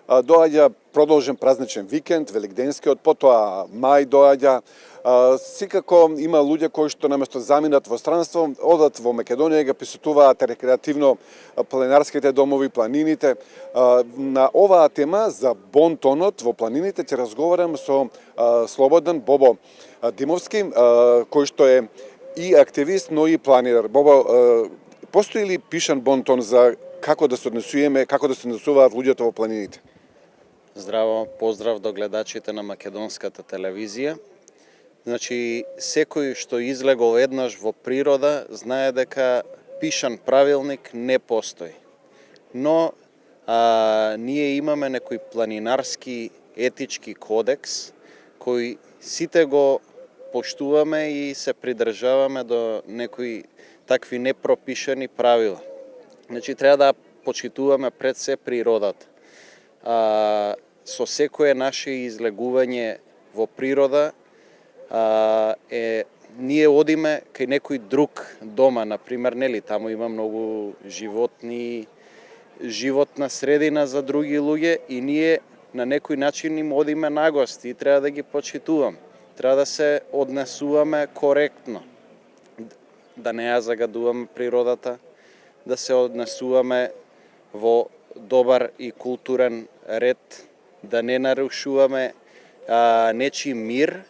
доаѓа продолжен празничен викенд, великденскиот, потоа мај доаѓа. Секако има луѓе кои што наместо заминат во странство, одат во Македонија и ги посетуваат рекреативно планинарските домови, планините. На оваа тема за бонтонот во планините ќе разговарам со Слободан Бобо Димовски, кој што е и активист, но и планинар. Бобо, постои ли пишан бонтон за како да се однесуваме, како да се однесуваат луѓето во планините? Здраво, поздрав до гледачите на македонската телевизија. Значи, секој што излегол еднаш во природа знае дека пишан правилник не постои. Но ние имаме некој планинарски етички кодекс кој сите го поштуваме и се придржаваме до некои такви непропишани правила. Значи, треба да почитуваме пред се природата. Со секое наше излегување во природа ние одиме кај некој друг дома, например, нели, таму има многу животни, животна средина за други луѓе и ние на некој начин им одиме на гости и треба да ги почитуваме. Треба да се однесуваме коректно, да не ја загадуваме природата, да се однесуваме во добар и културен ред, да не нарушуваме нечи мир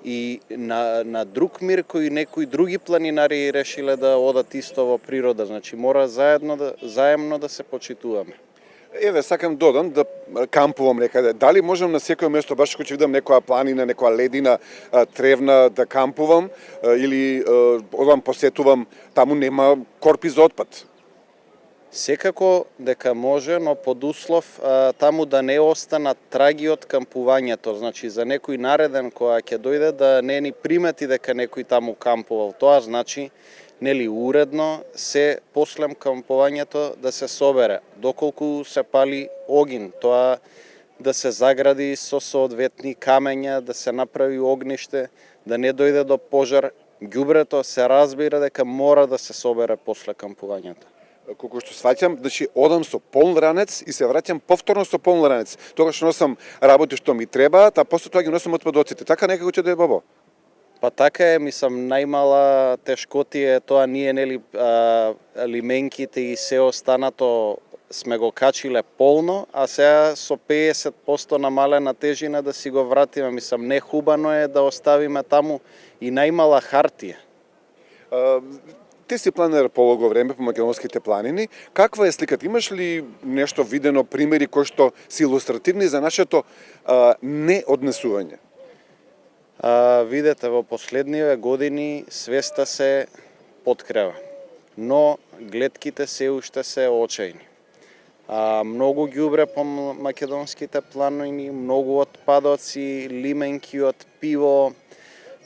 и на друг мир кој некои други планинари решиле да одат исто во природа. Значи мора заемно да се почитуваме. Еве, сакам додам да кампувам некаде. Дали можам на секој место, баш кога ќе видам некоја планина, некоја ледина тревна, да кампувам или одам посетувам, таму нема корпи за отпад? Секако дека може, но под услов таму да не останат траги од кампувањето. Значи за некој нареден која ќе дојде да не ни примети дека некој таму кампувал. Тоа значи нели уредно се после кампувањето да се собере. Доколку се пали огин, тоа да се загради со соодветни камења, да се направи огниште, да не дојде до пожар. Ѓубрето се разбира дека мора да се собере после кампувањето. Колку што сваќам, значи одам со полн ранец и се враќам повторно со полн ранец. Тогаш носам работи што ми требаат, а после тоа ги носам отпадоците. Така некако ќе да е, Бабо? Па така е, мислам, најмала тешкотија е тоа, ние нели лименките и се останато сме го качиле полно, а сега со 50% намалена тежина да си го вратиме. Мислам, нехубано е да оставиме таму и најмала хартија. Ти си планинар полого време по македонските планини. Каква е сликата? Имаш ли нешто видено, примери кои што се илустративни за нашето неоднесување? Видете, во последниве години свеста се подкрева, но гледките се уште се очајни. Многу ѓубре по македонските планини, многу отпадоци, лименки од пиво,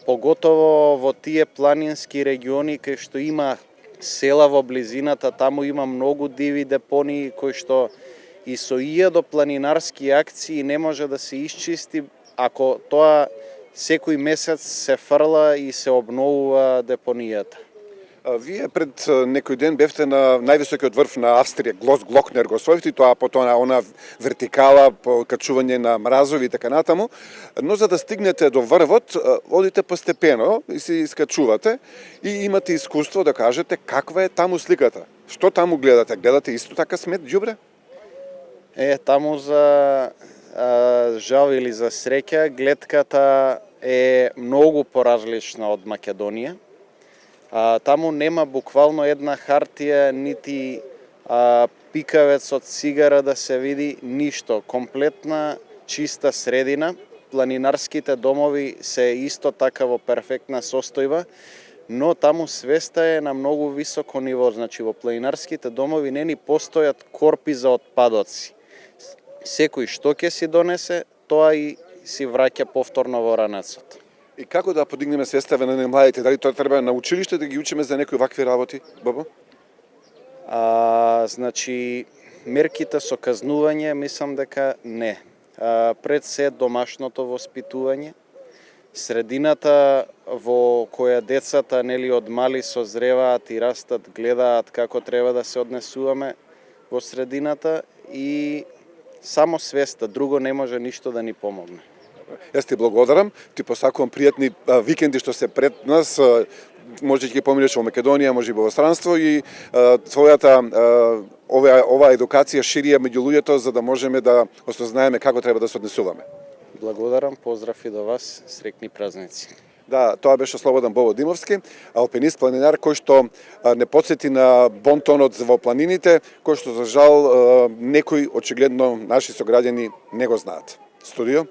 поготово во тие планински региони кај што има села во близината, таму има многу диви депонии кои што и со до планинарски акции не може да се исчисти ако тоа секој месец се фрла и се обновува депонијата. Вие пред некој ден бевте на највисокиот врв на Австрија, Глокнер го освоивте, тоа потоа она вертикала по качување на мразови и така натаму, но за да стигнете до врвот, одите постепено и се искачувате и имате искуство да кажете каква е таму сликата. Што таму гледате? Гледате исто така смет ѓубре? Таму за жал или за среќа, гледката е многу поразлична од Македонија. Таму нема буквално една хартија, нити пикавец од цигара да се види, ништо. Комплетна чиста средина. Планинарските домови се исто така во перфектна состојба, но таму свеста е на многу високо ниво. Значи во планинарските домови не ни постојат корпи за отпадоци. Секој што ќе си донесе, тоа и си враќа повторно во ранецот. И како да подигнеме свеста на младите? Дали тоа треба на училиште да ги учиме за некои вакви работи, Бабо? Значи, мерките со казнување, мислам дека не. Пред се домашното воспитување, средината во која децата нели од мали созреваат и растат, гледаат како треба да се однесуваме во средината и Само свеста, друго не може ништо да ни помогне. Јас ти благодарам, ти посакувам пријатни викенди што се пред нас, може ќе поминеш во Македонија, може и во странство и твојата оваа едукација шири меѓу луѓето за да можеме да осознаеме како треба да се однесуваме. Благодарам, поздрав и до вас, среќни празници. Да, тоа беше Слободан Бобо-Димовски, алпинист, планинар, кој што не подсети на бонтонот во планините, кој што за жал некои очигледно наши сограѓани не го знаат. Студио.